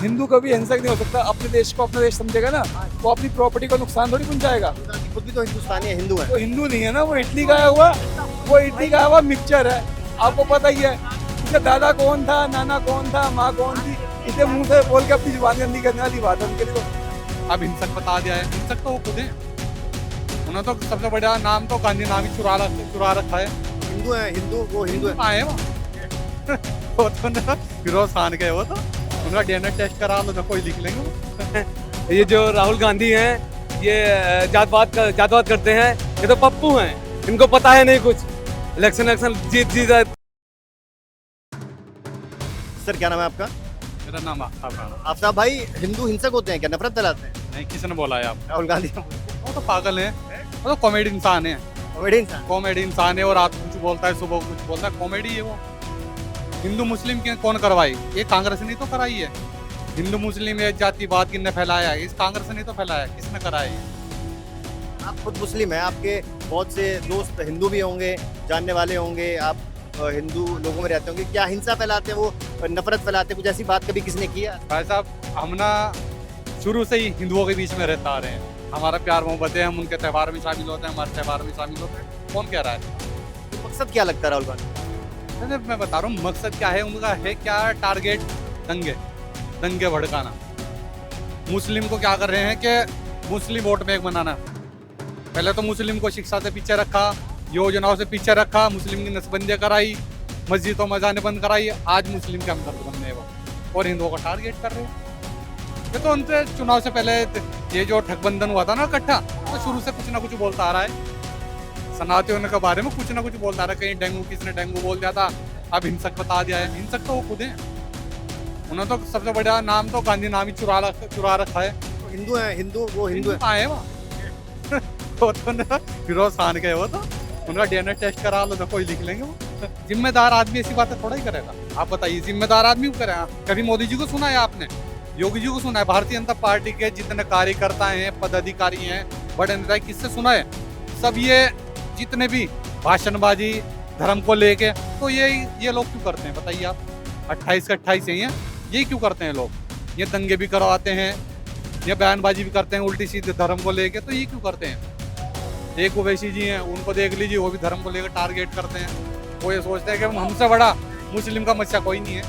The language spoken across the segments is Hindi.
हिंदू कभी हिंसक नहीं हो सकता। अपने देश को अपना देश समझेगा ना, वो अपनी प्रॉपर्टी को नुकसान थोड़ी पहुंचाएगा। खुद भी तो हिंदुस्तानी है, हिंदू है। वो हिंदू नहीं है ना, वो इटली का आया हुआ, वो इटली का आया हुआ मिक्सचर है। आपको पता ही है उसका दादा कौन था, नाना कौन था, माँ कौन थी। इसे मुंह से बोल के अपनी जुबान गंदी करने वाली बात है उनके लिए। तो अब हिंसक बता दिया है, हिंसक तो वो खुद है। उन्होंने तो सबसे बड़ा नाम तो गांधी नाम ही चुरा रखा है। हिंदू है, हिंदू, वो हिंदू है। आए वो वो तो ना फिरोज खान के, वो तो उनका डीएनए टेस्ट करा लो तो कोई लिख लेंगे वो। ये जो राहुल गांधी हैं, ये जातवाद करते हैं। ये तो पप्पू हैं, इनको पता है नहीं कुछ। इलेक्शन जीत जाए। सर क्या नाम है आपका? मेरा नाम आफ्ताब राणा। आफ्ताब भाई, हिंदू हिंसक होते हैं क्या, नफरत फैलाते हैं? नहीं, किसने बोला है आप? राहुल गांधी वो तो पागल है, वो तो कॉमेडी इंसान है। कॉमेडी इंसान। कॉमेडी इंसान है, और रात को कुछ बोलता है, सुबह को कुछ बोलता है, कॉमेडी है वो। हिंदू मुस्लिम की कौन करवाई? ये कांग्रेस ने तो कराई है। हिंदू मुस्लिम ये जातिवाद किसने फैलाया? इस कांग्रेस ने तो फैलाया, किसने कराया ये? आप खुद मुस्लिम हैं, आपके बहुत से दोस्त हिंदू भी होंगे, जानने वाले होंगे, आप हिंदू लोगों में रहते होंगे। क्या हिंसा फैलाते हैं वो, नफरत फैलाते हैं? कुछ ऐसी बात कभी किसने किया? भाई साहब, हम ना शुरू से ही हिंदुओं के बीच में रहता आ रहे हैं। हमारा प्यार मोहब्बत है, हम उनके त्यौहार में शामिल होते हैं, हमारे त्यौहार में शामिल होते हैं। कौन कह रहा है? मकसद क्या लगता है राहुल गांधी? मैं बता रहा हूँ मकसद क्या है उनका, है क्या टारगेट? दंगे भड़काना। मुस्लिम को क्या कर रहे हैं कि मुस्लिम वोट बैंक बनाना। पहले तो मुस्लिम को शिक्षा से पीछे रखा, योजनाओं से पीछे रखा, मुस्लिम की नसबंदी कराई, मस्जिदों में जाने बंद कराई। आज मुस्लिम के हमदर्द बन रहे वो, और हिंदुओं का टारगेट कर रहे हैं। ये तो उनसे चुनाव से पहले ये जो ठगबंधन हुआ था ना इकट्ठा, तो शुरू से कुछ ना कुछ बोलता आ रहा है। सनातनियों के बारे में कुछ ना कुछ बोलता रहा। कहीं डेंगू, किसने डेंगू बोल दिया था, अब हिंसक बता दिया है। हिंसक तो वो खुद है। उन्होंने तो सबसे बड़ा नाम तो गांधी नाम ही चुरा रखा है। हिंदू है, हिंदू, वो हिंदू है। आए वो वो तो ना फिरोज खान के, वो तो उनका डीएनए टेस्ट करा लो तो कोई लिख लेंगे वो। जिम्मेदार आदमी ऐसी बातें थोड़ा ही करेगा। आप बताइए, जिम्मेदार आदमी को करेगा? कभी मोदी जी को सुना है आपने? योगी जी को सुना है? भारतीय जनता पार्टी के जितने कार्यकर्ता हैं, पदाधिकारी हैं, बड़े नेता, किससे सुना है? सब ये जितने भी भाषणबाजी धर्म को लेके, तो ये लोग क्यों करते हैं बताइए आप? 28 के 28 ही हैं, ये क्यों करते हैं लोग? ये दंगे भी करवाते हैं, ये बयानबाजी भी करते हैं उल्टी सीधे धर्म को लेके, तो ये क्यों करते हैं? एक ओवैसी जी हैं, उनको देख लीजिए, वो भी धर्म को लेकर टारगेट करते हैं। वो ये सोचते हैं कि हमसे बड़ा मुस्लिम का मस्सा कोई नहीं है।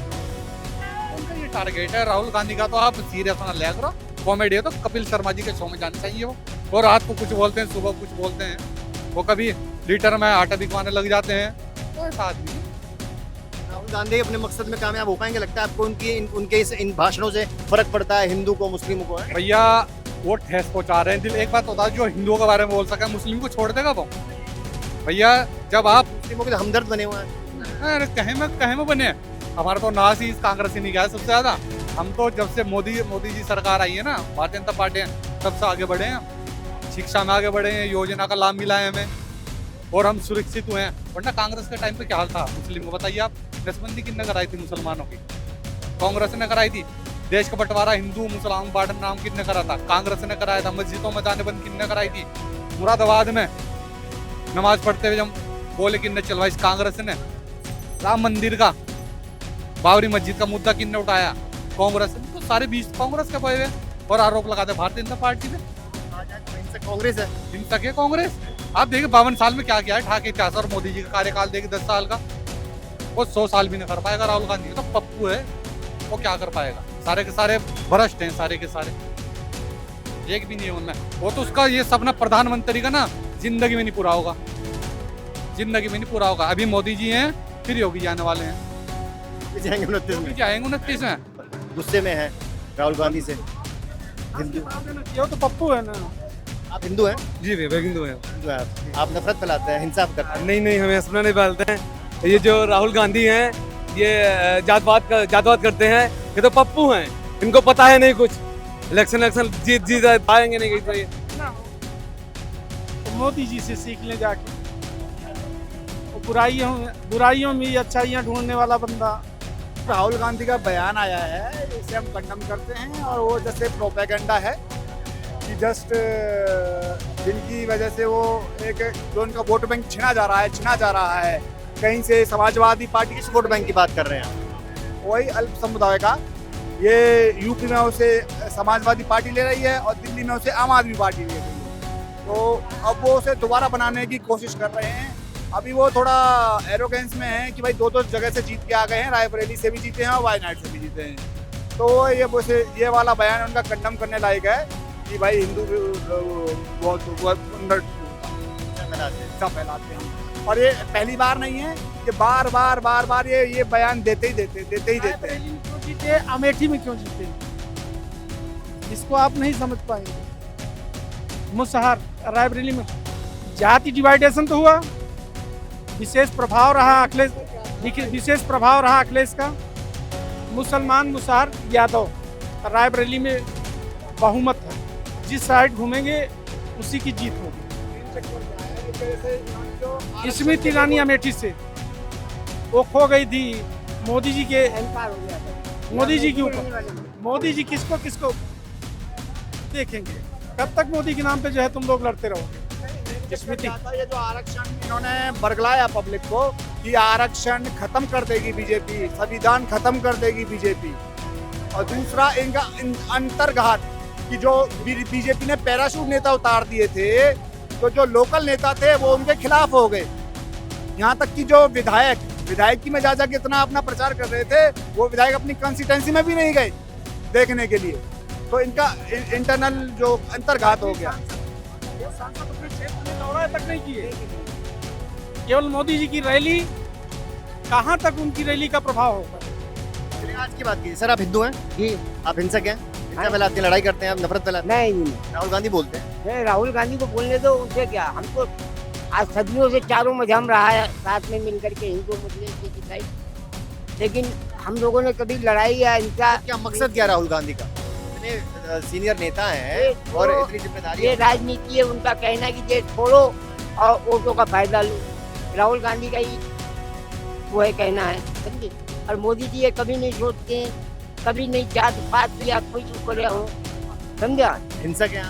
उनका ये टारगेट है। राहुल गांधी का तो आप सीरियस होना लिया करो। कॉमेडी है तो कपिल शर्मा जी के शो में जाना चाहिए वो। और रात को कुछ बोलते हैं, सुबह कुछ बोलते हैं। वो कभी लीटर में आटा दिखवाने लग जाते हैं। तो ऐसा आदमी है। राहुल गांधी अपने मकसद में कामयाब हो पाएंगे लगता है आपको? उनके इन भाषणों से फर्क पड़ता है हिंदू को, मुस्लिमों को? है भैया, वो ठेस पहुंचा रहे हैं दिल। एक बात होता है, जो हिंदुओं के बारे में बोल सका मुस्लिम को छोड़ देगा वो? भैया, जब आप मुस्लिमों के हमदर्द बने हुए हैं। अरे कहे में बने, हमारा तो नाश ही इस कांग्रेस ही नहीं गया सबसे ज्यादा। हम तो जब से मोदी जी सरकार आई है ना, भारतीय जनता पार्टी, तब से आगे बढ़े हैं। शिक्षा में आगे बढ़े हैं, योजना का लाभ मिला है हमें, और हम सुरक्षित हुए हैं। वरना कांग्रेस के टाइम पे क्या हाल था मुस्लिम को बताइए आप? नसबंदी किसने कराई थी मुसलमानों की? कांग्रेस ने कराई थी। देश का बंटवारा हिंदू मुसलमान बांटन नाम किसने करा था? कांग्रेस ने कराया था। मस्जिदों में जाने बंद किसने कराई थी? मुरादाबाद में नमाज पढ़ते हुए जब बोले किसने चलवाई? कांग्रेस ने। राम मंदिर का, बाबरी मस्जिद का मुद्दा किसने उठाया? कांग्रेस ने। तो सारे बीच कांग्रेस के बोए हुए, और आरोप लगाते भारतीय जनता पार्टी ने। कांग्रेस है, हिंसक है कांग्रेस। आप देखिए 52 साल में क्या किया है ठाके इतिहास, और मोदी जी का कार्यकाल देखिए 10 साल का। वो 100 साल भी नहीं कर पाएगा राहुल गांधी। तो पप्पू है, वो क्या कर पाएगा? सारे के सारे भ्रष्ट हैं, सारे के सारे, एक भी नहीं है उनमें। वो तो उसका ये सपना प्रधानमंत्री का ना जिंदगी में नहीं पूरा होगा, जिंदगी में नहीं पूरा होगा। अभी मोदी जी हैं, फिर योगी जाने वाले हैं। जाएंगे 29 में। जाएंगे 29 में। गुस्से में है राहुल गांधी से। हिंदू, ये तो पप्पू है ना। आप हिंदू हैं? जी भैया, हिंदू हैं। हिंदू हैं आप नफरत फैलाते हैं, हिंसा करते हैं? नहीं, हम ऐसा नहीं पालते हैं। ये जो राहुल गांधी हैं, ये जातवाद करते हैं। ये तो पप्पू हैं, इनको पता है नहीं कुछ। इलेक्शन जीत पाएंगे नहीं कहीं। तो ये तो मोदी जी से सीख ले जाके। वो बुराइयों में ही अच्छाइयाँ ढूंढने वाला बंदा। राहुल गांधी का बयान आया है, इसे हम कंडम करते हैं। और वो जैसे प्रोपेगेंडा है कि जस्ट जिनकी वजह से वो एक जो उनका वोट बैंक छिना जा रहा है कहीं से समाजवादी पार्टी किस वोट बैंक की बात कर रहे हैं? वही अल्प समुदाय का, ये यूपी में उसे समाजवादी पार्टी ले रही है और दिल्ली में उसे आम आदमी पार्टी ले रही है। तो अब वो उसे दोबारा बनाने की कोशिश कर रहे हैं। अभी वो थोड़ा एरोगेंस में है कि भाई दो दो जगह से जीत के आ गए हैं, रायबरेली से भी जीते हैं और वायनाड से भी जीते हैं। तो ये वाला बयान उनका कंडम करने लायक है कि भाई हिंदू फैलाते हैं। और ये पहली बार नहीं है, ये बार बार ये बयान देते ही देते हैं। रायबरेली में क्यों जीते, अमेठी में क्यों जीते, इसको आप नहीं समझ पाएंगे। मुसहर रायबरेली में जाति डिवाइडेशन तो हुआ, विशेष प्रभाव रहा अखिलेश का। मुसलमान मुसहर यादव रायबरेली में बहुमत है, जिस साइड घूमेंगे उसी की जीत होगी। स्मृति ईरानी अमेठी से वो खो गई थी मोदी जी के ऊपर। मोदी जी किसको देखेंगे, कब तक मोदी के नाम पे जो है तुम लोग लड़ते रहोगे। स्मृति ये जो आरक्षण इन्होंने बरगलाया पब्लिक को कि आरक्षण खत्म कर देगी बीजेपी, संविधान खत्म कर देगी बीजेपी। और दूसरा इनका अंतर्घात कि जो बीजेपी ने पैराशूट नेता उतार दिए थे, तो जो लोकल नेता थे वो उनके खिलाफ हो गए। यहाँ तक कि जो विधायकी में जा के इतना अपना प्रचार कर रहे थे, वो विधायक अपनी कंस्टिट्यूंसी में भी नहीं गए देखने के लिए। तो इनका इंटरनल जो अंतर्घात हो गया। सांसद अपने क्षेत्र में दौरा तक नहीं किए, केवल मोदी जी की रैली, कहां तक उनकी रैली का प्रभाव होगा। चलिए आज की बात कीजिए। सर आप हिंदू हैं जी आप हिंसक हैं, हिंसा फैलाते हैं, लड़ाई करते हैं, आप नफरत फैलाते नहीं हैं, राहुल गांधी बोलते हैं। नहीं, राहुल गांधी को बोलने दो, उनसे क्या। हमको आज सदियों से चारों मजहब रहा है साथ में मिलकर के, हिंदू मुस्लिम सिख ईसाई, लेकिन हम लोगों ने कभी लड़ाई या हिंसा। क्या मकसद क्या राहुल गांधी का? इतने सीनियर नेता हैं और इतनी जिम्मेदारी ये है। राजनीति है, उनका कहना है कि ये छोड़ो और वोटों का फायदा लो। राहुल गांधी का ही वो है कहना है, समझे। और मोदी जी ये कभी नहीं सोचते हैं, कभी नहीं जात पात या कोई करे हो, समझा। हिंसक हैं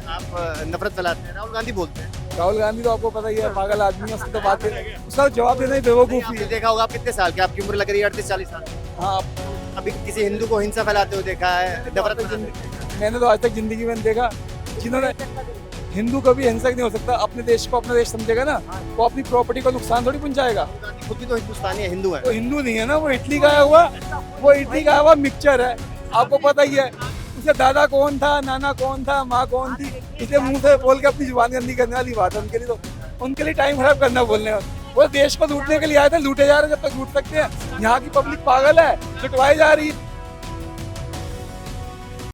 आप नफरत फैलाते हैं, राहुल गांधी बोलते हैं। राहुल गांधी तो आपको पता ही है, पागल आदमी है, उसकी तो बात है, उसका जवाब देना ही बेवकूफी आपने है। देखा होगा, आप कितने साल के, आपकी उम्र लग रही है 38-40 साल। हाँ, अभी किसी हिंदू को हिंसा फैलाते हुए देखा है, नफरत फैलाते हुए? मैंने तो आज तक जिंदगी में नहीं देखा। जिन्होंने हिंदू कभी हिंसक नहीं हो सकता, अपने देश को अपना देश समझेगा ना, वो अपनी प्रॉपर्टी को नुकसान थोड़ी पहुंचाएगा। राहुल गांधी खुद भी तो हिंदुस्तानी है, हिंदू है। वो हिंदू नहीं है ना, वो इटली का आया हुआ मिक्सचर है, आपको पता ही है। उसे दादा कौन था, नाना कौन था, माँ कौन थी, इसे मुंह से बोल के अपनी जुबान गंदी करने वाली बात है उनके लिए। तो उनके लिए टाइम खराब करना बोलने में। वो देश को लूटने के लिए आए थे, लूटे जा रहे हैं जब तक लूट सकते हैं। यहाँ की पब्लिक पागल है, लुटवाई जा रही है।